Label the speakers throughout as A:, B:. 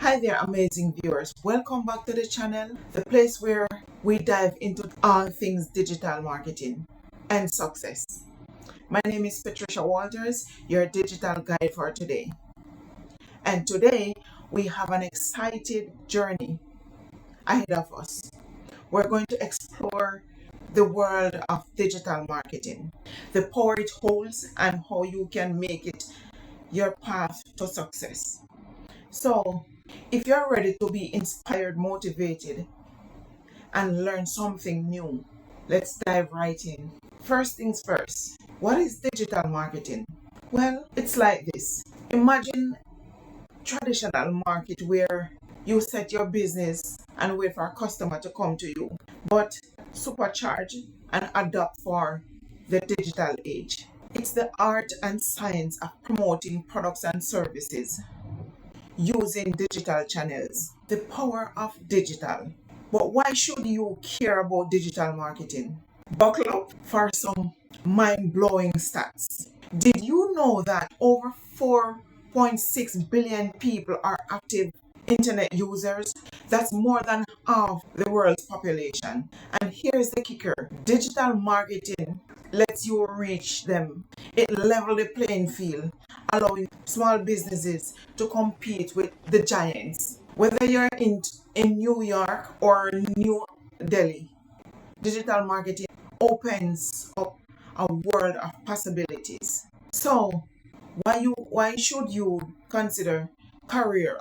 A: Hi there, amazing viewers. Welcome back to the channel, the place where we dive into all things digital marketing and success. My name is Patricia Walters, your digital guide for today. And today we have an exciting journey ahead of us. We're going to explore the world of digital marketing, the power it holds, and how you can make it your path to success. So, if you're ready to be inspired, motivated, and learn something new, let's dive right in. First things first, what is digital marketing? Well, it's like this. Imagine traditional market where you set your business and wait for a customer to come to you, but supercharge and adapt for the digital age. It's the art and science of promoting products and services using digital channels. The power of digital. But why should you care about digital marketing? Buckle up for some mind blowing stats. Did you know that over 4.6 billion people are active internet users? That's more than half the world's population. And here's the kicker, digital marketing lets you reach them. It levels the playing field, allowing small businesses to compete with the giants. Whether you're in New York or New Delhi, digital marketing opens up a world of possibilities. So, why should you consider career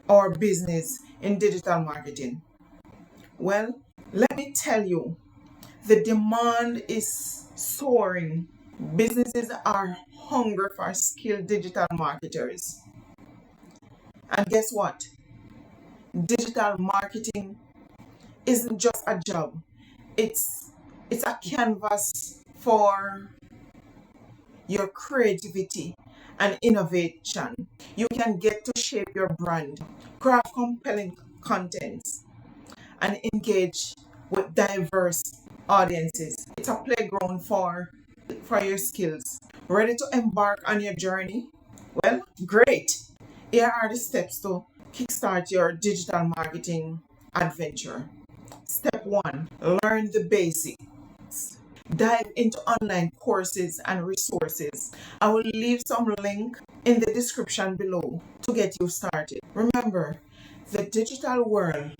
A: or business in digital marketing? Well, let me tell you, the demand is soaring. Businesses are hungry for skilled digital marketers. And guess what? Digital marketing isn't just a job. It's a canvas for your creativity and innovation. You can get to shape your brand, craft compelling contents, and engage with diverse audiences. It's a playground for your skills. Ready to embark on your journey? Well, great. Here are the steps to kickstart your digital marketing adventure. Step 1, learn the basics. Dive into online courses and resources. I will leave some link in the description below to get you started. Remember, the digital world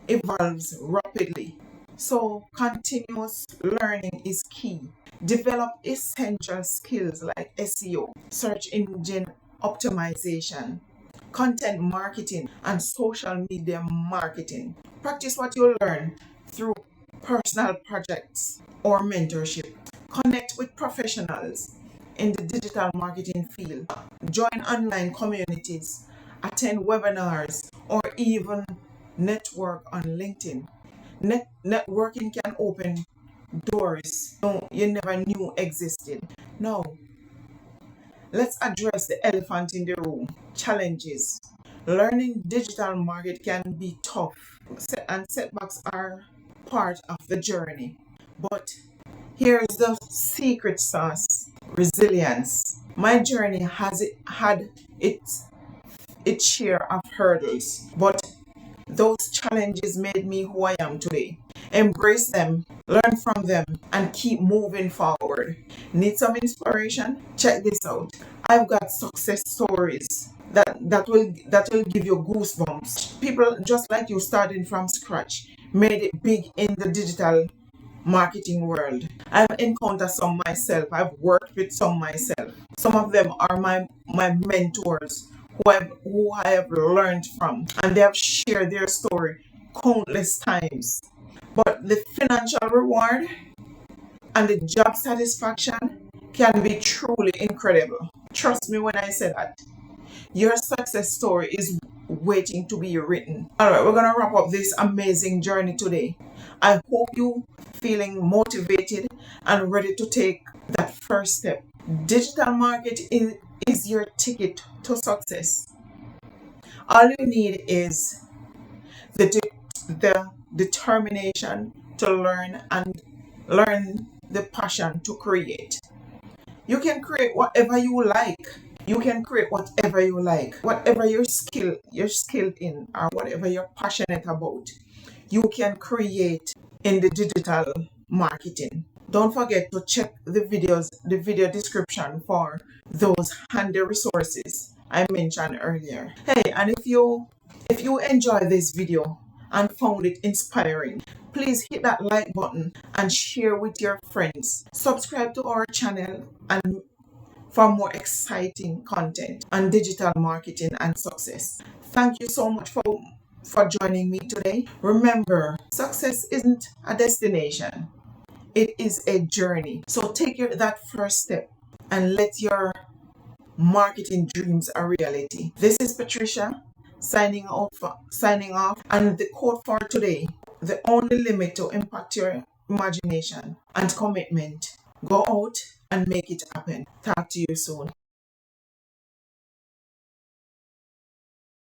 A: evolves rapidly, so continuous learning is key. Develop essential skills like SEO, search engine optimization, content marketing, and social media marketing. Practice what you learn through personal projects or mentorship. Connect with professionals in the digital marketing field. Join online communities, attend webinars, or even network on LinkedIn. Networking can open doors you never knew existed. Now, let's address the elephant in the room, challenges. Learning digital market can be tough, and setbacks are part of the journey. But here's the secret sauce, resilience. My journey had its share of hurdles, but those challenges made me who I am today. Embrace them, learn from them, and keep moving forward. Need some inspiration? Check this out. I've got success stories that will give you goosebumps. People just like you starting from scratch made it big in the digital marketing world. I've encountered some myself. I've worked with some myself. Some of them are my mentors who I have learned from, and they have shared their story countless times. But the financial reward and the job satisfaction can be truly incredible. Trust me when I say that. Your success story is waiting to be written. All right, we're going to wrap up this amazing journey today. I hope you feeling motivated and ready to take that first step. Digital marketing is your ticket to success. All you need is the determination to learn and learn the passion to create. You can create whatever you like. You can create whatever you like, whatever you're skilled in, or whatever you're passionate about. You can create in the digital marketing. Don't forget to check the video description for those handy resources I mentioned earlier. Hey, and if you enjoy this video and found it inspiring, please hit that like button and share with your friends. Subscribe to our channel and for more exciting content on digital marketing and success. Thank you so much for joining me today. Remember, success isn't a destination, it is a journey. So take that first step and let your marketing dreams a reality. This is Patricia signing off, and the quote for today: the only limit to impact your imagination and commitment. Go out and make it happen. Talk to you soon.